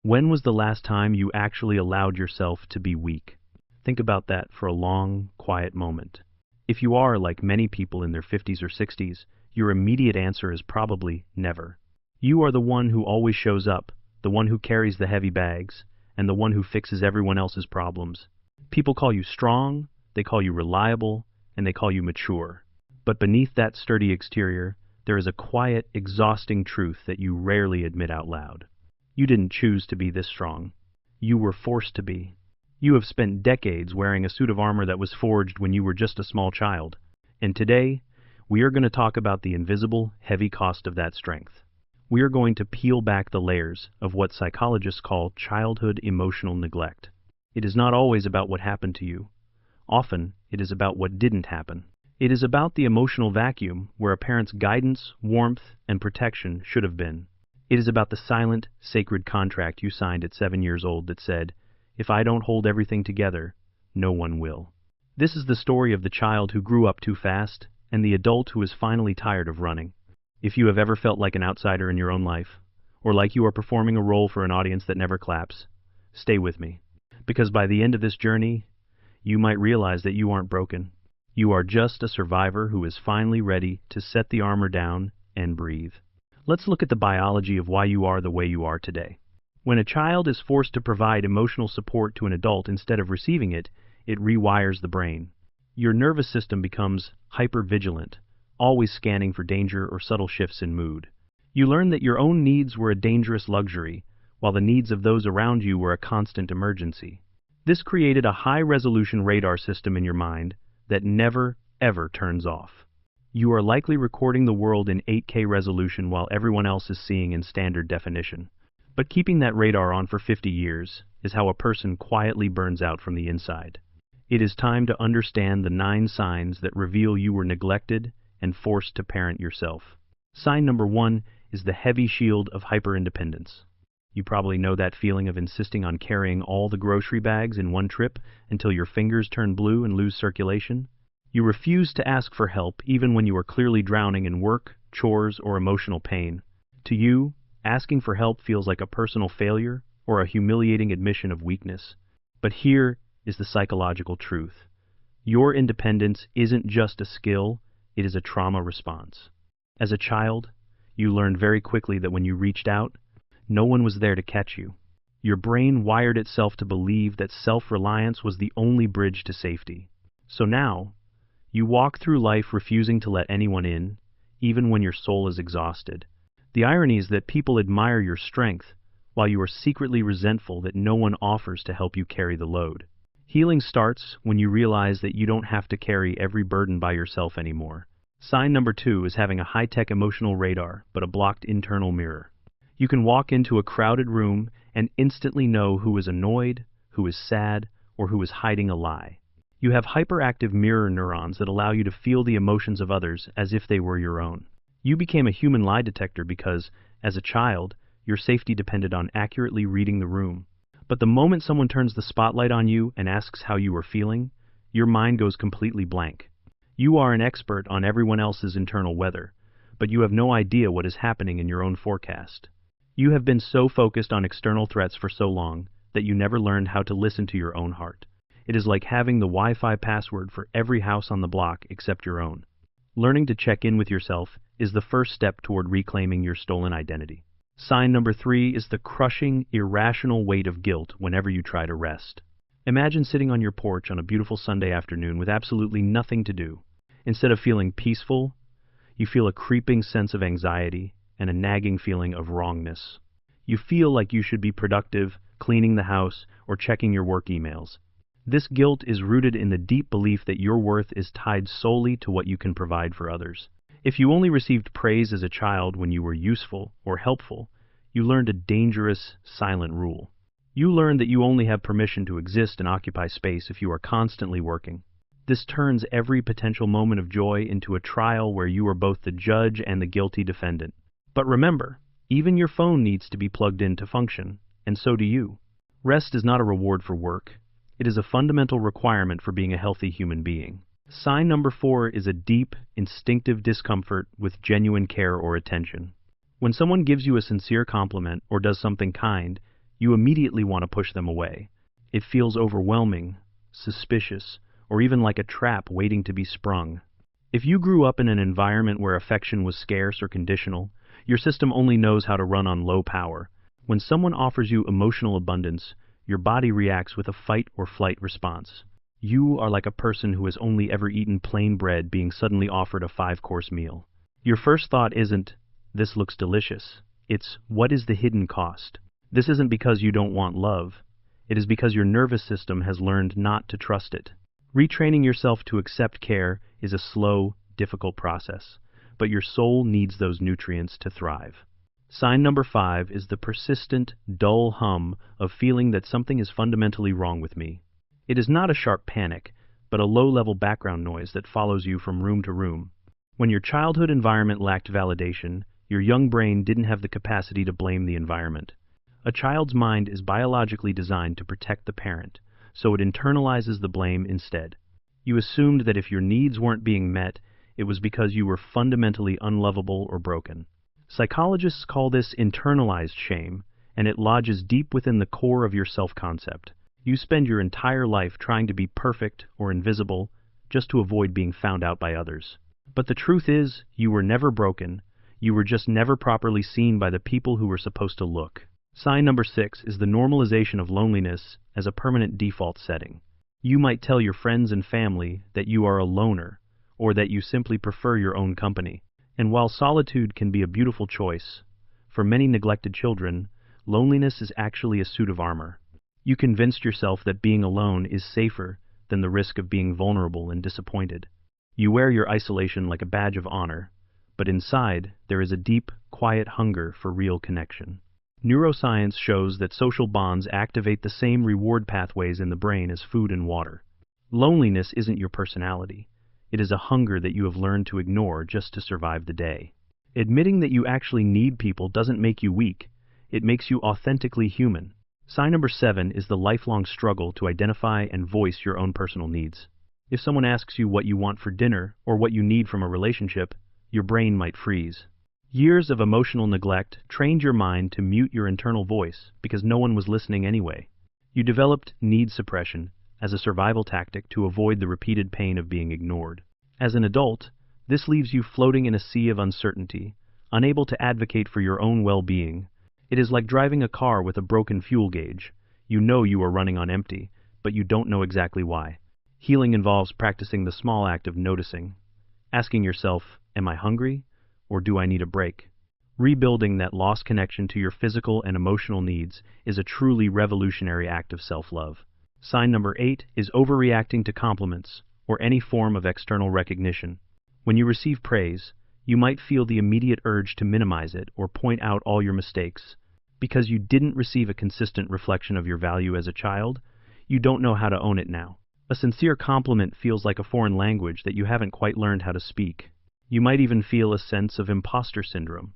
When was the last time you actually allowed yourself to be weak? Think about that for a long, quiet moment. If you are like many people in their 50s or 60s, your immediate answer is probably never. You are the one who always shows up, the one who carries the heavy bags, and the one who fixes everyone else's problems. People call you strong, they call you reliable, and they call you mature. But beneath that sturdy exterior, there is a quiet, exhausting truth that you rarely admit out loud. You didn't choose to be this strong. You were forced to be. You have spent decades wearing a suit of armor that was forged when you were just a small child. And today, we are going to talk about the invisible, heavy cost of that strength. We are going to peel back the layers of what psychologists call childhood emotional neglect. It is not always about what happened to you. Often, it is about what didn't happen. It is about the emotional vacuum where a parent's guidance, warmth, and protection should have been. It is about the silent, sacred contract you signed at 7 years old that said, "If I don't hold everything together, no one will." This is the story of the child who grew up too fast and the adult who is finally tired of running. If you have ever felt like an outsider in your own life, or like you are performing a role for an audience that never claps, stay with me. Because by the end of this journey, you might realize that you aren't broken. You are just a survivor who is finally ready to set the armor down and breathe. Let's look at the biology of why you are the way you are today. When a child is forced to provide emotional support to an adult instead of receiving it, it rewires the brain. Your nervous system becomes hypervigilant, always scanning for danger or subtle shifts in mood. You learn that your own needs were a dangerous luxury, while the needs of those around you were a constant emergency. This created a high-resolution radar system in your mind that never, ever turns off. You are likely recording the world in 8K resolution while everyone else is seeing in standard definition. But keeping that radar on for 50 years is how a person quietly burns out from the inside. It is time to understand the 9 signs that reveal you were neglected and forced to parent yourself. Sign number 1 is the heavy shield of hyperindependence. You probably know that feeling of insisting on carrying all the grocery bags in one trip until your fingers turn blue and lose circulation. You refuse to ask for help even when you are clearly drowning in work, chores, or emotional pain. To you, asking for help feels like a personal failure or a humiliating admission of weakness. But here is the psychological truth. Your independence isn't just a skill, it is a trauma response. As a child, you learned very quickly that when you reached out, no one was there to catch you. Your brain wired itself to believe that self-reliance was the only bridge to safety. So now, you walk through life refusing to let anyone in, even when your soul is exhausted. The irony is that people admire your strength, while you are secretly resentful that no one offers to help you carry the load. Healing starts when you realize that you don't have to carry every burden by yourself anymore. Sign number 2 is having a high-tech emotional radar, but a blocked internal mirror. You can walk into a crowded room and instantly know who is annoyed, who is sad, or who is hiding a lie. You have hyperactive mirror neurons that allow you to feel the emotions of others as if they were your own. You became a human lie detector because, as a child, your safety depended on accurately reading the room. But the moment someone turns the spotlight on you and asks how you are feeling, your mind goes completely blank. You are an expert on everyone else's internal weather, but you have no idea what is happening in your own forecast. You have been so focused on external threats for so long that you never learned how to listen to your own heart. It is like having the Wi-Fi password for every house on the block except your own. Learning to check in with yourself is the first step toward reclaiming your stolen identity. Sign number 3 is the crushing, irrational weight of guilt whenever you try to rest. Imagine sitting on your porch on a beautiful Sunday afternoon with absolutely nothing to do. Instead of feeling peaceful, you feel a creeping sense of anxiety and a nagging feeling of wrongness. You feel like you should be productive, cleaning the house, or checking your work emails. This guilt is rooted in the deep belief that your worth is tied solely to what you can provide for others. If you only received praise as a child when you were useful or helpful, you learned a dangerous, silent rule. You learned that you only have permission to exist and occupy space if you are constantly working. This turns every potential moment of joy into a trial where you are both the judge and the guilty defendant. But remember, even your phone needs to be plugged in to function, and so do you. Rest is not a reward for work. It is a fundamental requirement for being a healthy human being. Sign number 4 is a deep, instinctive discomfort with genuine care or attention. When someone gives you a sincere compliment or does something kind, you immediately want to push them away. It feels overwhelming, suspicious, or even like a trap waiting to be sprung. If you grew up in an environment where affection was scarce or conditional, your system only knows how to run on low power. When someone offers you emotional abundance, your body reacts with a fight or flight response. You are like a person who has only ever eaten plain bread being suddenly offered a 5-course meal. Your first thought isn't, "This looks delicious." It's, "What is the hidden cost?" This isn't because you don't want love. It is because your nervous system has learned not to trust it. Retraining yourself to accept care is a slow, difficult process, but your soul needs those nutrients to thrive. Sign number 5 is the persistent, dull hum of feeling that something is fundamentally wrong with me. It is not a sharp panic, but a low-level background noise that follows you from room to room. When your childhood environment lacked validation, your young brain didn't have the capacity to blame the environment. A child's mind is biologically designed to protect the parent, so it internalizes the blame instead. You assumed that if your needs weren't being met, it was because you were fundamentally unlovable or broken. Psychologists call this internalized shame, and it lodges deep within the core of your self-concept. You spend your entire life trying to be perfect or invisible just to avoid being found out by others. But the truth is, you were never broken. You were just never properly seen by the people who were supposed to look. Sign number 6 is the normalization of loneliness as a permanent default setting. You might tell your friends and family that you are a loner, or that you simply prefer your own company. And while solitude can be a beautiful choice, for many neglected children, loneliness is actually a suit of armor. You convinced yourself that being alone is safer than the risk of being vulnerable and disappointed. You wear your isolation like a badge of honor, but inside there is a deep, quiet hunger for real connection. Neuroscience shows that social bonds activate the same reward pathways in the brain as food and water. Loneliness isn't your personality. It is a hunger that you have learned to ignore just to survive the day. Admitting that you actually need people doesn't make you weak. It makes you authentically human. Sign number 7 is the lifelong struggle to identify and voice your own personal needs. If someone asks you what you want for dinner or what you need from a relationship, your brain might freeze. Years of emotional neglect trained your mind to mute your internal voice because no one was listening anyway. You developed need suppression as a survival tactic to avoid the repeated pain of being ignored. As an adult, this leaves you floating in a sea of uncertainty, unable to advocate for your own well-being. It is like driving a car with a broken fuel gauge. You know you are running on empty, but you don't know exactly why. Healing involves practicing the small act of noticing, asking yourself, "Am I hungry, or do I need a break?" Rebuilding that lost connection to your physical and emotional needs is a truly revolutionary act of self-love. Sign number 8 is overreacting to compliments, or any form of external recognition. When you receive praise, you might feel the immediate urge to minimize it or point out all your mistakes. Because you didn't receive a consistent reflection of your value as a child, you don't know how to own it now. A sincere compliment feels like a foreign language that you haven't quite learned how to speak. You might even feel a sense of imposter syndrome,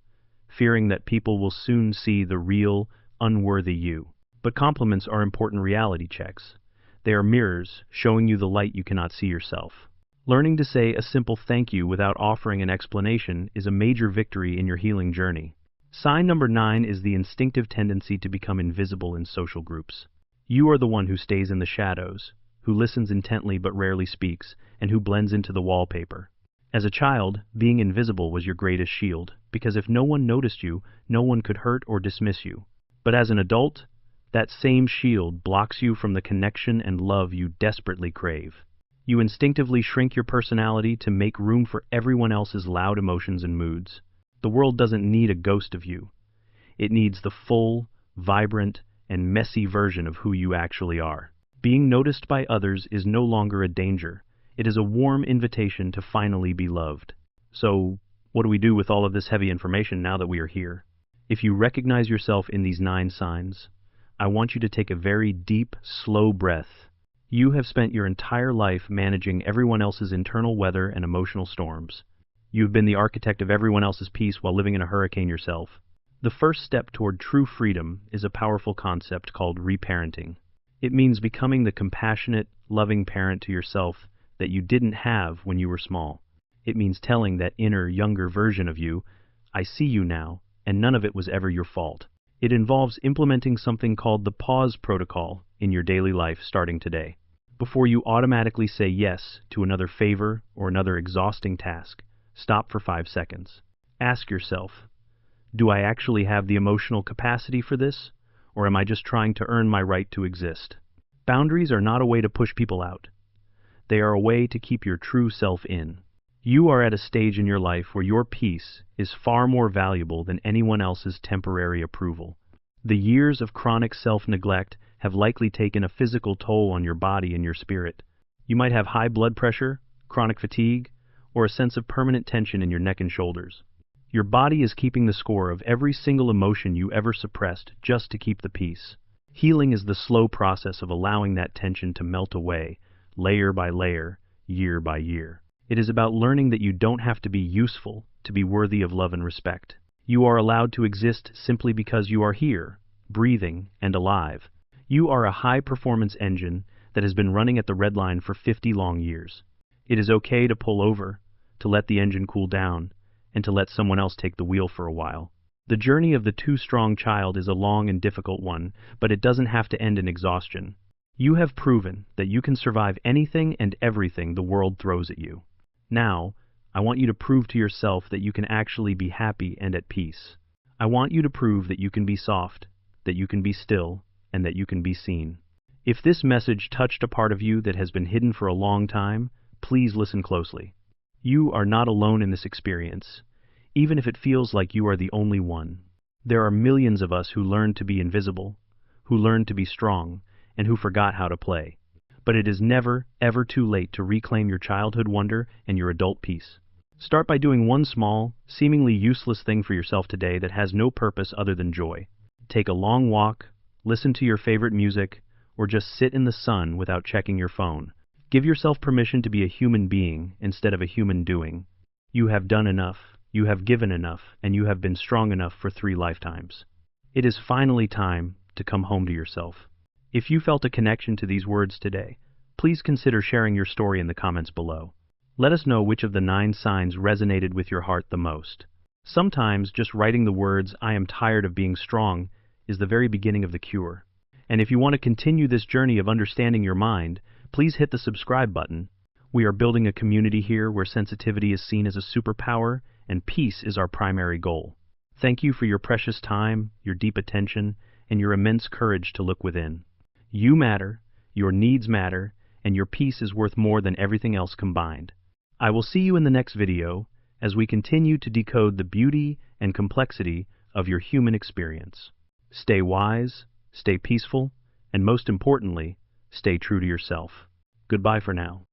fearing that people will soon see the real, unworthy you. But compliments are important reality checks. They are mirrors showing you the light you cannot see yourself. Learning to say a simple thank you without offering an explanation is a major victory in your healing journey. Sign number 9 is the instinctive tendency to become invisible in social groups. You are the one who stays in the shadows, who listens intently but rarely speaks, and who blends into the wallpaper. As a child, being invisible was your greatest shield, because if no one noticed you, no one could hurt or dismiss you. But as an adult, that same shield blocks you from the connection and love you desperately crave. You instinctively shrink your personality to make room for everyone else's loud emotions and moods. The world doesn't need a ghost of you. It needs the full, vibrant, and messy version of who you actually are. Being noticed by others is no longer a danger. It is a warm invitation to finally be loved. So, what do we do with all of this heavy information now that we are here? If you recognize yourself in these 9 signs, I want you to take a very deep, slow breath. You have spent your entire life managing everyone else's internal weather and emotional storms. You've been the architect of everyone else's peace while living in a hurricane yourself. The first step toward true freedom is a powerful concept called reparenting. It means becoming the compassionate, loving parent to yourself that you didn't have when you were small. It means telling that inner, younger version of you, "I see you now, and none of it was ever your fault." It involves implementing something called the pause protocol in your daily life starting today. Before you automatically say yes to another favor or another exhausting task, stop for 5 seconds. Ask yourself, do I actually have the emotional capacity for this, or am I just trying to earn my right to exist? Boundaries are not a way to push people out. They are a way to keep your true self in. You are at a stage in your life where your peace is far more valuable than anyone else's temporary approval. The years of chronic self-neglect have likely taken a physical toll on your body and your spirit. You might have high blood pressure, chronic fatigue, or a sense of permanent tension in your neck and shoulders. Your body is keeping the score of every single emotion you ever suppressed just to keep the peace. Healing is the slow process of allowing that tension to melt away, layer by layer, year by year. It is about learning that you don't have to be useful to be worthy of love and respect. You are allowed to exist simply because you are here, breathing and alive. You are a high-performance engine that has been running at the red line for 50 long years. It is okay to pull over, to let the engine cool down, and to let someone else take the wheel for a while. The journey of the too-strong child is a long and difficult one, but it doesn't have to end in exhaustion. You have proven that you can survive anything and everything the world throws at you. Now, I want you to prove to yourself that you can actually be happy and at peace. I want you to prove that you can be soft, that you can be still, and that you can be seen. If this message touched a part of you that has been hidden for a long time, please listen closely. You are not alone in this experience, even if it feels like you are the only one. There are millions of us who learned to be invisible, who learned to be strong, and who forgot how to play. But it is never, ever too late to reclaim your childhood wonder and your adult peace. Start by doing one small, seemingly useless thing for yourself today that has no purpose other than joy. Take a long walk, listen to your favorite music, or just sit in the sun without checking your phone. Give yourself permission to be a human being instead of a human doing. You have done enough, you have given enough, and you have been strong enough for 3 lifetimes. It is finally time to come home to yourself. If you felt a connection to these words today, please consider sharing your story in the comments below. Let us know which of the 9 signs resonated with your heart the most. Sometimes just writing the words, "I am tired of being strong," is the very beginning of the cure. And if you want to continue this journey of understanding your mind, please hit the subscribe button. We are building a community here where sensitivity is seen as a superpower and peace is our primary goal. Thank you for your precious time, your deep attention, and your immense courage to look within. You matter, your needs matter, and your peace is worth more than everything else combined. I will see you in the next video as we continue to decode the beauty and complexity of your human experience. Stay wise, stay peaceful, and most importantly, stay true to yourself. Goodbye for now.